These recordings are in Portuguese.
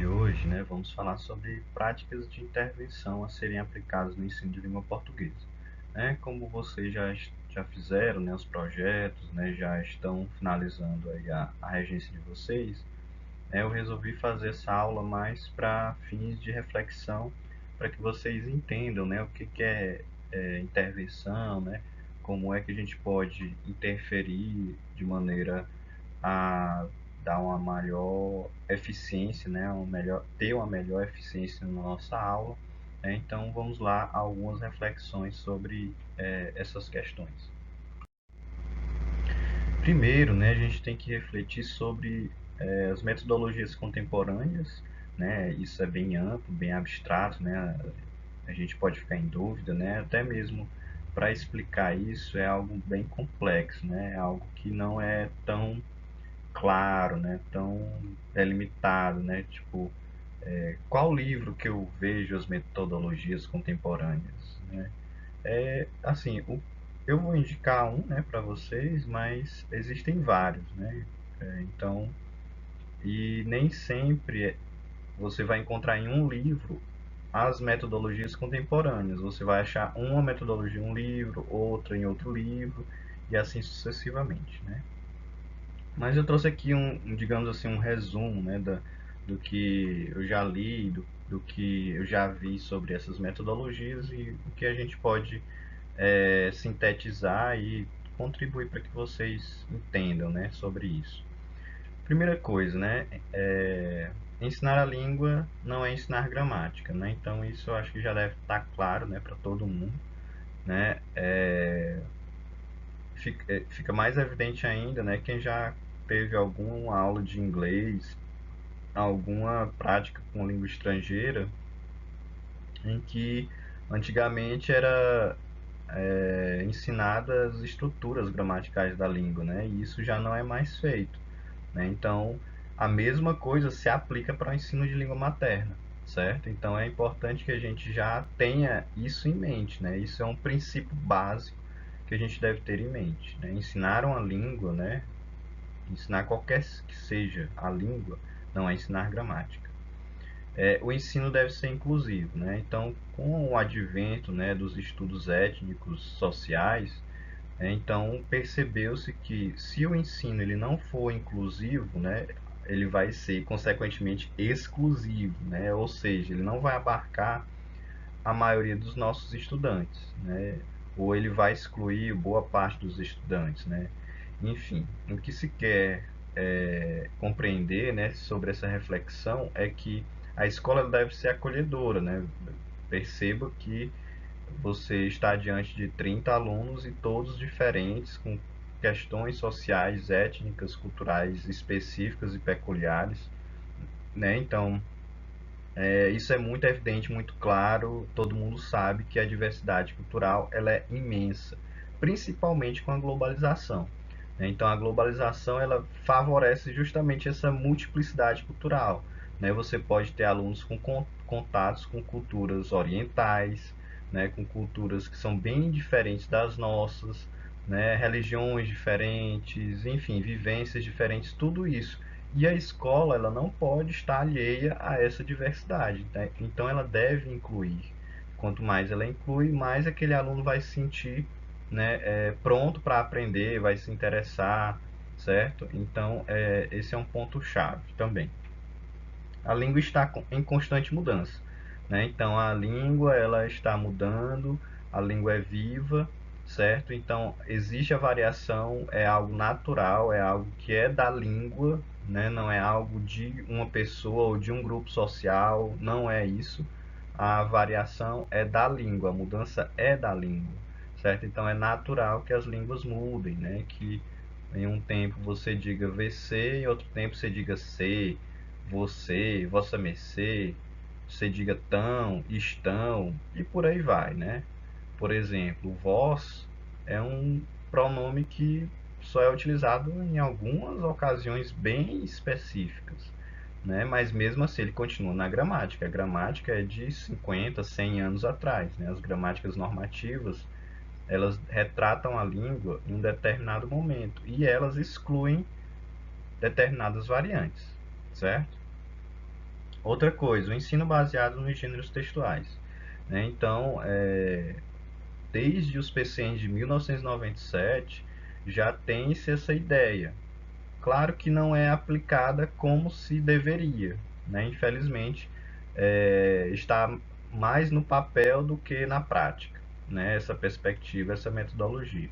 de hoje, né, vamos falar sobre práticas de intervenção a serem aplicadas no ensino de língua portuguesa. Como vocês já fizeram, né, os projetos, né, já estão finalizando aí a regência de vocês, eu resolvi fazer essa aula mais para fins de reflexão, para que vocês entendam, né, o que é intervenção, né, como é que a gente pode interferir de maneira a dar uma maior eficiência, né, ter uma melhor eficiência na nossa aula. Então vamos lá, algumas reflexões sobre essas questões. Primeiro, né, a gente tem que refletir sobre as metodologias contemporâneas, né, isso é bem amplo, bem abstrato, né, a gente pode ficar em dúvida, né, até mesmo para explicar isso é algo bem complexo, né, é algo que não é tão claro, né, tão delimitado, né, tipo, qual livro que eu vejo as metodologias contemporâneas, né? Assim, eu vou indicar um, né, para vocês, mas existem vários, né? Então, e nem sempre você vai encontrar em um livro as metodologias contemporâneas. Você vai achar uma metodologia em um livro, outra em outro livro, e assim sucessivamente, né? Mas eu trouxe aqui digamos assim, um resumo, né, do que eu já li, do que eu já vi sobre essas metodologias e o que a gente pode sintetizar e contribuir para que vocês entendam, né, sobre isso. Primeira coisa, né, ensinar a língua não é ensinar gramática, né, então isso eu acho que já deve estar claro, né, para todo mundo, né, fica mais evidente ainda, né, quem já teve alguma aula de inglês, alguma prática com língua estrangeira, em que antigamente era ensinadas as estruturas gramaticais da língua, né, e isso já não é mais feito, né, então a mesma coisa se aplica para o ensino de língua materna, certo? Então é importante que a gente já tenha isso em mente, né, isso é um princípio básico que a gente deve ter em mente, né? Ensinar uma língua, né, ensinar qualquer que seja a língua, não é ensinar gramática. O ensino deve ser inclusivo, né? Então, com o advento, né, dos estudos étnicos, sociais, então percebeu-se que se o ensino ele não for inclusivo, né, ele vai ser consequentemente exclusivo, né? Ou seja, ele não vai abarcar a maioria dos nossos estudantes, né? Ou ele vai excluir boa parte dos estudantes, né? Enfim, o que se quer compreender, né, sobre essa reflexão é que a escola deve ser acolhedora, né? Perceba que você está diante de 30 alunos e todos diferentes, com questões sociais, étnicas, culturais específicas e peculiares, né? Então, isso é muito evidente, muito claro, todo mundo sabe que a diversidade cultural ela é imensa, principalmente com a globalização, né? Então a globalização ela favorece justamente essa multiplicidade cultural, né? Você pode ter alunos com contatos com culturas orientais, né? Com culturas que são bem diferentes das nossas, né? Religiões diferentes, enfim, vivências diferentes, tudo isso. E a escola ela não pode estar alheia a essa diversidade, né? Então ela deve incluir. Quanto mais ela inclui, mais aquele aluno vai se sentir, né, pronto para aprender, vai se interessar, certo? Então esse é um ponto chave também. A língua está em constante mudança, né? Então a língua ela está mudando, a língua é viva, certo? Então existe a variação, é algo natural, é algo que é da língua, né? Não é algo de uma pessoa ou de um grupo social, não é isso. A variação é da língua, a mudança é da língua, certo? Então é natural que as línguas mudem, né? Que em um tempo você diga VC, em outro tempo você diga C, você, vossa mercê, você diga tão, estão e por aí vai, né? Por exemplo, vós é um pronome que só é utilizado em algumas ocasiões bem específicas, né? Mas mesmo assim ele continua na gramática. A gramática é de 50, 100 anos atrás, né? As gramáticas normativas, elas retratam a língua em um determinado momento e elas excluem determinadas variantes, certo? Outra coisa, o ensino baseado nos gêneros textuais, né? Então, desde os PCNs de 1997 já tem-se essa ideia. Claro que não é aplicada como se deveria, né? Infelizmente, está mais no papel do que na prática, né? Essa perspectiva, essa metodologia,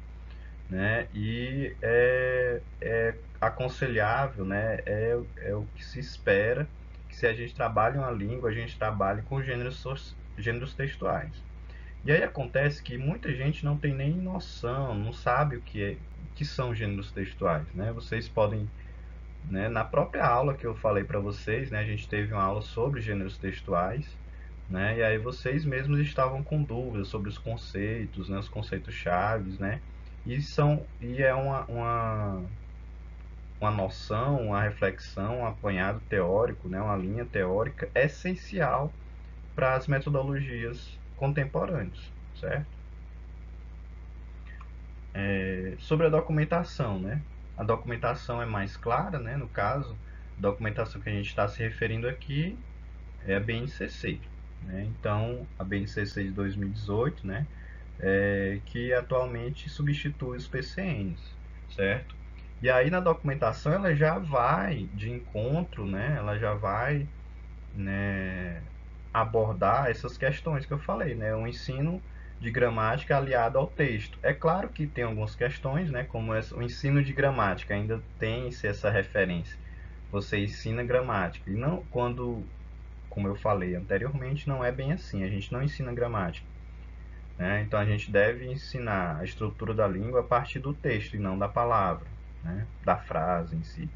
né? E é aconselhável, né? É o que se espera que se a gente trabalha uma língua, a gente trabalhe com gêneros textuais. E aí acontece que muita gente não tem nem noção, não sabe o que são gêneros textuais, né? Vocês podem, né, na própria aula que eu falei para vocês, né, a gente teve uma aula sobre gêneros textuais, né? E aí vocês mesmos estavam com dúvidas sobre os conceitos, né, os conceitos chaves, né? E é uma noção, uma reflexão, um apanhado teórico, né, uma linha teórica essencial para as metodologias contemporâneas, certo? Sobre a documentação, né? A documentação é mais clara, né? No caso, a documentação que a gente está se referindo aqui é a BNCC, né? Então, a BNCC de 2018, né? Que atualmente substitui os PCNs, certo? E aí na documentação ela já vai de encontro, né? Ela já vai, né, abordar essas questões que eu falei, né? O ensino de gramática aliado ao texto. É claro que tem algumas questões, né? Como o ensino de gramática ainda tem essa referência. Você ensina gramática e não quando, como eu falei anteriormente, não é bem assim. A gente não ensina gramática, né? Então a gente deve ensinar a estrutura da língua a partir do texto e não da palavra, né? Da frase em si.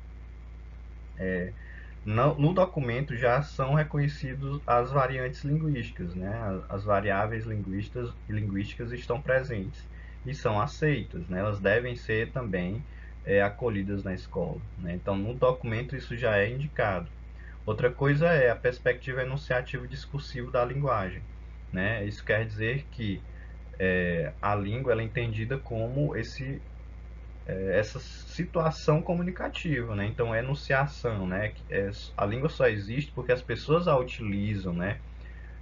No documento já são reconhecidos as variantes linguísticas, né? As variáveis linguísticas estão presentes e são aceitas, né? Elas devem ser também acolhidas na escola, né? Então, no documento isso já é indicado. Outra coisa é a perspectiva enunciativa e discursiva da linguagem, né? Isso quer dizer que a língua ela é entendida como essa situação comunicativa, né? Então, enunciação, né? A língua só existe porque as pessoas a utilizam, né?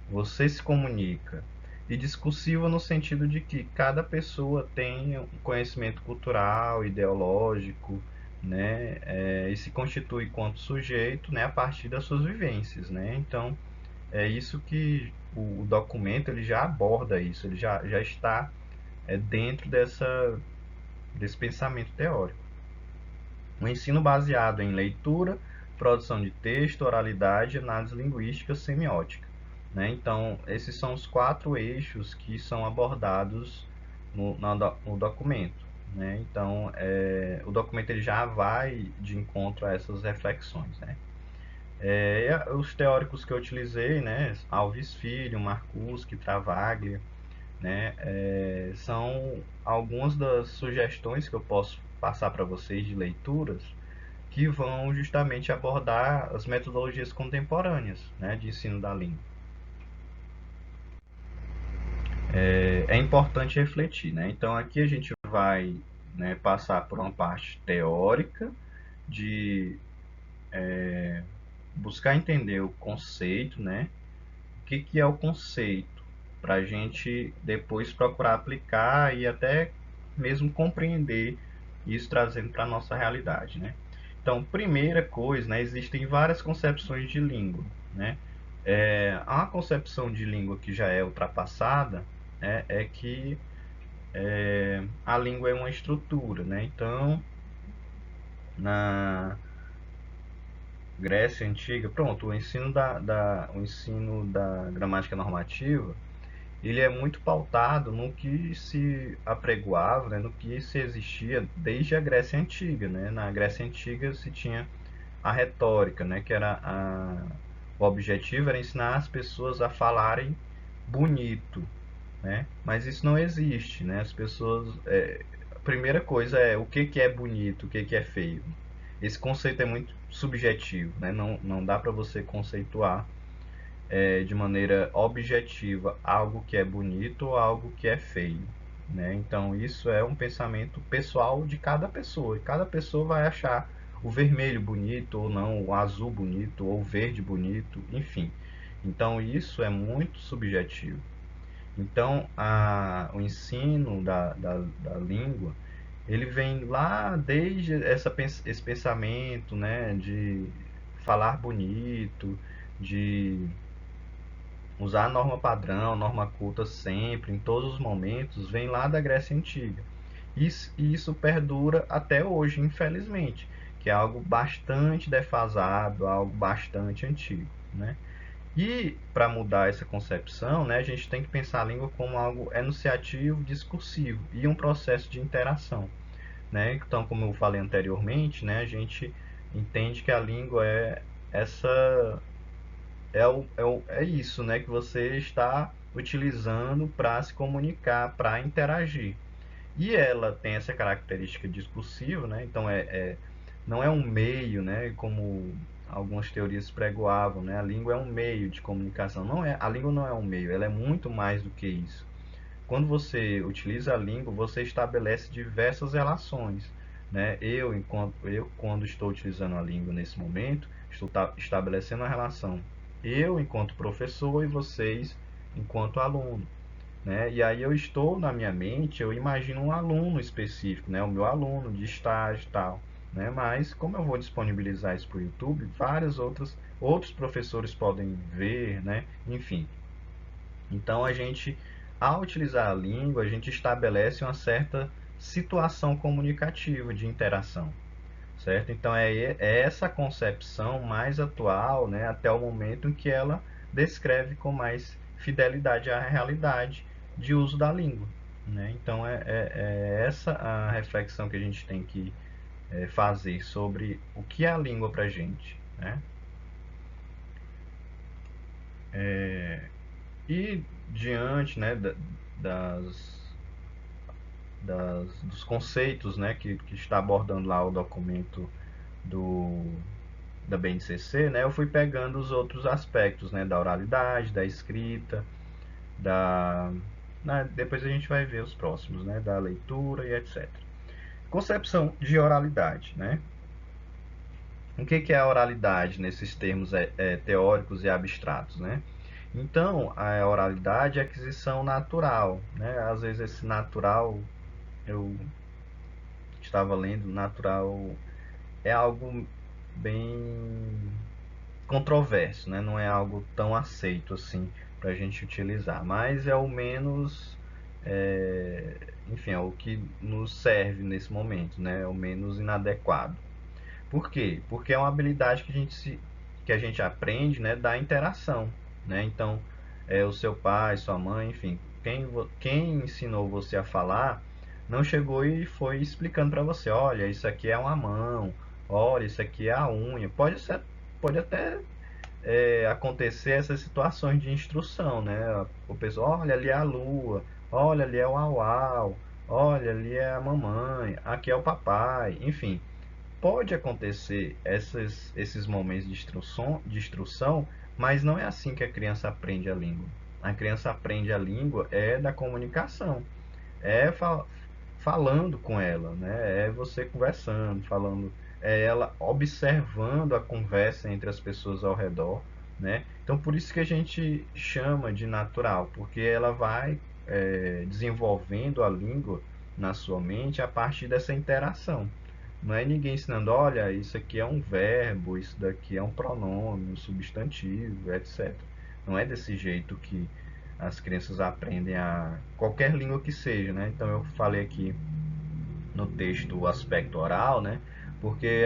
Você se comunica. E discursiva no sentido de que cada pessoa tem um conhecimento cultural, ideológico, né? E se constitui enquanto sujeito, né? A partir das suas vivências, né? Então, é isso que o documento ele já aborda isso, ele já está dentro desse pensamento teórico. O ensino baseado em leitura, produção de texto, oralidade, análise linguística, semiótica, né? Então, esses são os 4 eixos que são abordados no documento, né? Então, o documento ele já vai de encontro a essas reflexões, né? Os teóricos que eu utilizei, né? Alves Filho, Marcuse, Travaglia, né? São algumas das sugestões que eu posso passar para vocês de leituras que vão justamente abordar as metodologias contemporâneas, né, de ensino da língua. É importante refletir, né? Então aqui a gente vai, né, passar por uma parte teórica de buscar entender o conceito, né? O que é o conceito, para a gente depois procurar aplicar e até mesmo compreender isso trazendo para a nossa realidade, né? Então, primeira coisa, né, existem várias concepções de língua, né? Há uma concepção de língua que já é ultrapassada, é que a língua é uma estrutura, né? Então, na Grécia Antiga, pronto, o ensino da gramática normativa ele é muito pautado no que se apregoava, né, no que se existia desde a Grécia Antiga, né? Na Grécia Antiga se tinha a retórica, né, que era o objetivo era ensinar as pessoas a falarem bonito, né? Mas isso não existe, né? As pessoas, a primeira coisa é o que é bonito, o que é feio. Esse conceito é muito subjetivo, né? Não dá para você conceituar de maneira objetiva algo que é bonito ou algo que é feio, né? Então isso é um pensamento pessoal de cada pessoa e cada pessoa vai achar o vermelho bonito ou não, o azul bonito ou o verde bonito, enfim. Então isso é muito subjetivo. Então o ensino da língua, ele vem lá desde esse pensamento, né, de falar bonito, de usar a norma padrão, norma culta sempre, em todos os momentos, vem lá da Grécia Antiga. E isso perdura até hoje, infelizmente, que é algo bastante defasado, algo bastante antigo, né? E para mudar essa concepção, né, a gente tem que pensar a língua como algo enunciativo, discursivo e um processo de interação, né? Então, como eu falei anteriormente, né, a gente entende que a língua é essa é isso, né, que você está utilizando para se comunicar, para interagir. E ela tem essa característica discursiva, né? Então não é um meio, né, como algumas teorias pregoavam, né? A língua é um meio de comunicação. Não é, a língua não é um meio, ela é muito mais do que isso. Quando você utiliza a língua, você estabelece diversas relações, né? Eu quando estou utilizando a língua nesse momento, estou estabelecendo uma relação. Eu enquanto professor e vocês enquanto aluno, né? E aí eu estou na minha mente, eu imagino um aluno específico, né? O meu aluno de estágio e tal, né? Mas como eu vou disponibilizar isso para o YouTube, vários outros professores podem ver, né? Enfim. Então ao utilizar a língua, a gente estabelece uma certa situação comunicativa de interação, certo? Então é essa concepção mais atual, né? Até o momento em que ela descreve com mais fidelidade à realidade de uso da língua, né? Então é essa a reflexão que a gente tem que fazer sobre o que é a língua para a gente, né? E diante, né, das, dos conceitos, né, que está abordando lá o documento do, da BNCC, né, eu fui pegando os outros aspectos, né, da oralidade, da escrita, depois a gente vai ver os próximos, né, da leitura e etc. Concepção de oralidade, né? O que é a oralidade nesses termos teóricos e abstratos, né? Então, a oralidade é aquisição natural, né? Às vezes esse natural, eu estava lendo, natural é algo bem controverso, né? Não é algo tão aceito assim para a gente utilizar, mas é o menos, é, enfim, é o que nos serve nesse momento, né? É o menos inadequado. Por quê? Porque é uma habilidade que a gente aprende, né, da interação, né? Então, o seu pai, sua mãe, enfim, quem ensinou você a falar, não chegou e foi explicando para você, olha, isso aqui é uma mão, olha, isso aqui é a unha. Pode até acontecer essas situações de instrução, né? O pessoal, olha, ali é a lua, olha, ali é o au-au, olha, ali é a mamãe, aqui é o papai, enfim. Pode acontecer esses momentos de instrução, mas não é assim que a criança aprende a língua. A criança aprende a língua da comunicação, é falando com ela, né? É você conversando, falando, é ela observando a conversa entre as pessoas ao redor, né? Então por isso que a gente chama de natural, porque ela vai desenvolvendo a língua na sua mente a partir dessa interação. Não é ninguém ensinando, olha, isso aqui é um verbo, isso daqui é um pronome, um substantivo, etc. Não é desse jeito que as crianças aprendem a qualquer língua que seja, né? Então eu falei aqui no texto o aspecto oral, né? Porque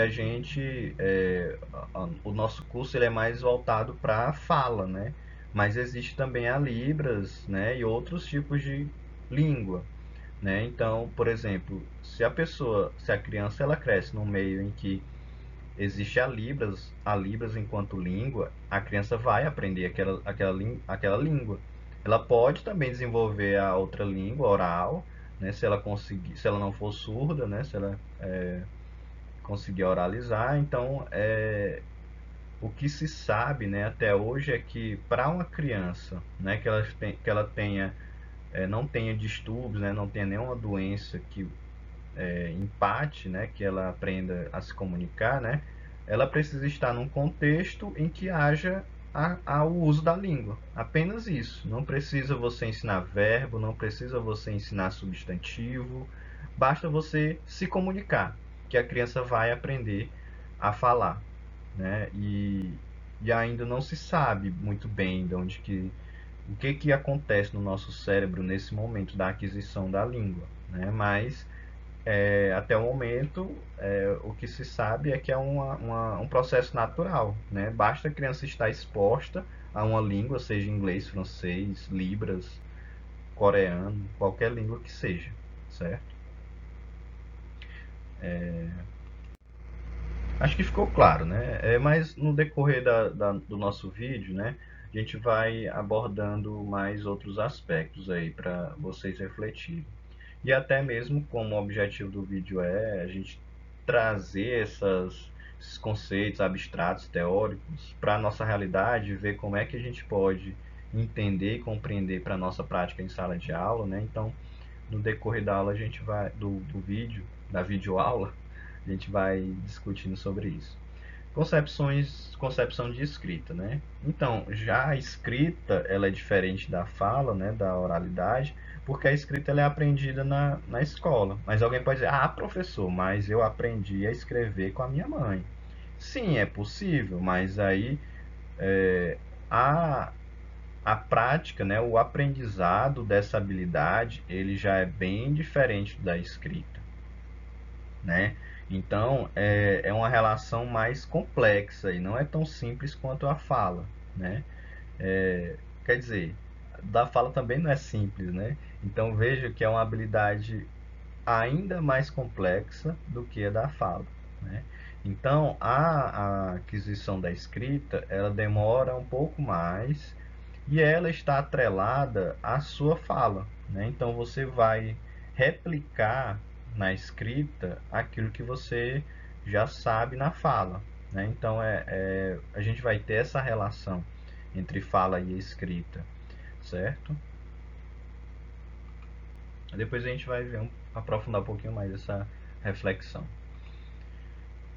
o nosso curso ele é mais voltado para a fala, né? Mas existe também a Libras, né? E outros tipos de língua, né? Então, por exemplo, se a criança ela cresce num meio em que existe a Libras enquanto língua, a criança vai aprender aquela língua. Ela pode também desenvolver a outra língua oral, né? Se ela conseguir, se ela não for surda, né? Se ela conseguir oralizar, então o que se sabe, né, até hoje é que para uma criança, né, que ela tenha não tenha distúrbios, né, não tenha nenhuma doença que empate, né, que ela aprenda a se comunicar, né, ela precisa estar num contexto em que haja o uso da língua. Apenas isso. Não precisa você ensinar verbo, não precisa você ensinar substantivo, basta você se comunicar, que a criança vai aprender a falar, né? E ainda não se sabe muito bem de onde o que acontece no nosso cérebro nesse momento da aquisição da língua, né? Mas até o momento, o que se sabe é que é um processo natural, né? Basta a criança estar exposta a uma língua, seja inglês, francês, libras, coreano, qualquer língua que seja, certo? Acho que ficou claro, né? Mas no decorrer do nosso vídeo, né, a gente vai abordando mais outros aspectos aí para vocês refletirem. E até mesmo como o objetivo do vídeo é a gente trazer esses conceitos abstratos, teóricos, para a nossa realidade, ver como é que a gente pode entender e compreender para a nossa prática em sala de aula, né? Então, no decorrer da aula, a gente vai, do vídeo, da videoaula, a gente vai discutindo sobre isso. Concepção de escrita, né? Então, já a escrita, ela é diferente da fala, né, da oralidade, porque a escrita ela é aprendida na escola. Mas alguém pode dizer, ah, professor, mas eu aprendi a escrever com a minha mãe. Sim, é possível, mas aí a, a prática, né, o aprendizado dessa habilidade, ele já é bem diferente da escrita, né? Então, é uma relação mais complexa e não é tão simples quanto a fala, né? Quer dizer, da fala também não é simples, né? Então, veja que é uma habilidade ainda mais complexa do que a da fala, né? Então, a aquisição da escrita, ela demora um pouco mais e ela está atrelada à sua fala, né? Então, você vai replicar na escrita aquilo que você já sabe na fala, né? Então, a gente vai ter essa relação entre fala e escrita, certo? Depois a gente vai ver aprofundar um pouquinho mais essa reflexão.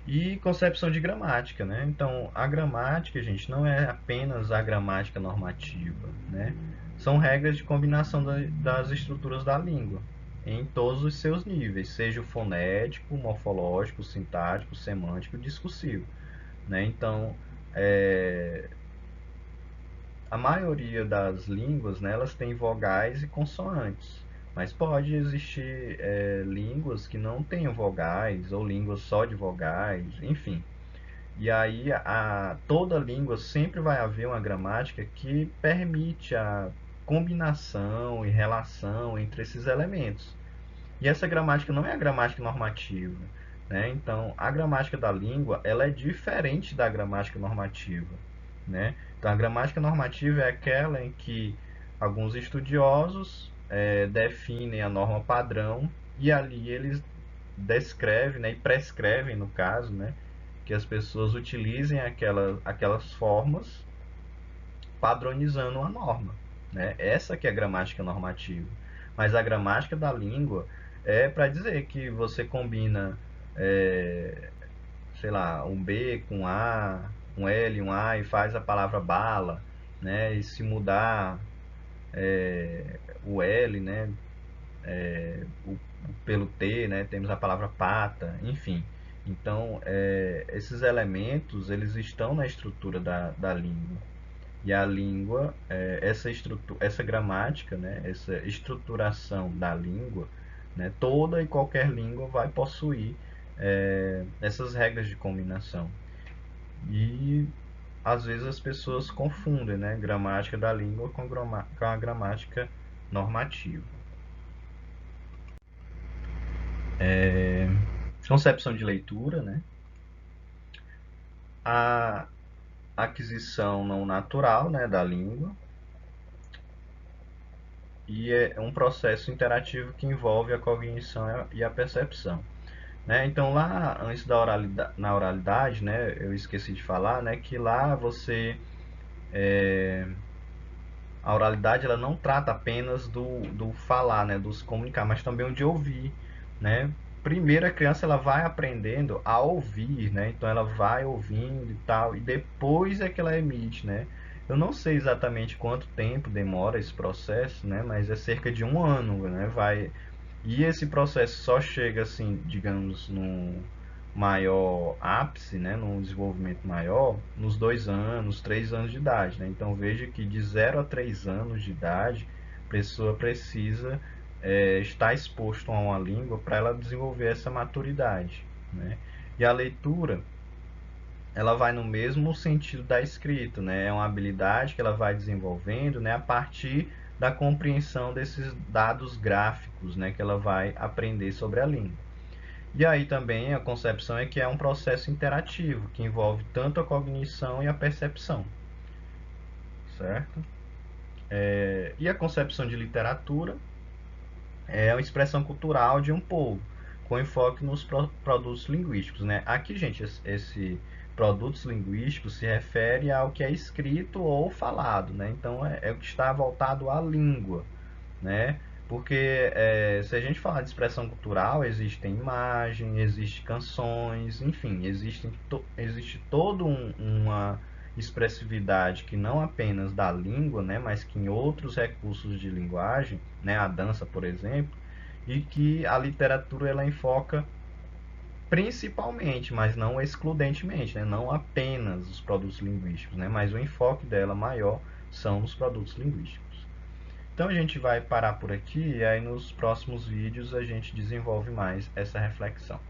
E concepção de gramática, né? Então, a gramática, gente, não é apenas a gramática normativa, né? São regras de combinação das estruturas da língua, em todos os seus níveis, seja o fonético, morfológico, sintático, semântico, discursivo, né? Então, a maioria das línguas, né, elas têm vogais e consoantes, mas pode existir línguas que não tenham vogais ou línguas só de vogais, enfim. E aí toda língua sempre vai haver uma gramática que permite a combinação e relação entre esses elementos. E essa gramática não é a gramática normativa, né? Então, a gramática da língua ela é diferente da gramática normativa, né? Então, a gramática normativa é aquela em que alguns estudiosos definem a norma padrão e ali eles descrevem, né, e prescrevem, no caso, né, que as pessoas utilizem aquelas formas padronizando uma norma, né? Essa que é a gramática normativa. Mas a gramática da língua é para dizer que você combina, é, sei lá, um B com A, um L, um A e faz a palavra bala, né? E se mudar o L, né? Pelo T, né? Temos a palavra pata, enfim. Então, esses elementos eles estão na estrutura da língua. E a língua, essa gramática, né, essa estruturação da língua, né, toda e qualquer língua vai possuir essas regras de combinação. E às vezes as pessoas confundem, né, gramática da língua com a gramática normativa. Concepção de leitura, né? A aquisição não natural, né, da língua, e é um processo interativo que envolve a cognição e a percepção, né? Então lá antes na oralidade, né, eu esqueci de falar, né, que lá a oralidade ela não trata apenas do falar, né, do se comunicar, mas também o de ouvir, né? primeiro a criança ela vai aprendendo a ouvir, né? Então ela vai ouvindo e tal, e depois é que ela emite, né? Eu não sei exatamente quanto tempo demora esse processo, né? Mas é cerca de um ano, né? E esse processo só chega assim, digamos, num maior ápice, né? Num desenvolvimento maior, nos 2 anos, 3 anos de idade, né? Então veja que de 0 a 3 anos de idade, a pessoa precisa estar exposto a uma língua para ela desenvolver essa maturidade, né? E a leitura, ela vai no mesmo sentido da escrita, né? É uma habilidade que ela vai desenvolvendo, né, a partir da compreensão desses dados gráficos, né, que ela vai aprender sobre a língua. E aí também a concepção é que é um processo interativo, que envolve tanto a cognição e a percepção, certo? E a concepção de literatura é uma expressão cultural de um povo, com enfoque nos produtos linguísticos, né? Aqui, gente, esse produtos linguísticos se refere ao que é escrito ou falado, né? Então é o que está voltado à língua, né? Porque se a gente falar de expressão cultural, existem imagens, existem canções, enfim, existe toda uma expressividade que não apenas da língua, né, mas que em outros recursos de linguagem, né, a dança, por exemplo, e que a literatura ela enfoca principalmente, mas não excludentemente, né, não apenas os produtos linguísticos, né, mas o enfoque dela maior são os produtos linguísticos. Então a gente vai parar por aqui e aí nos próximos vídeos a gente desenvolve mais essa reflexão.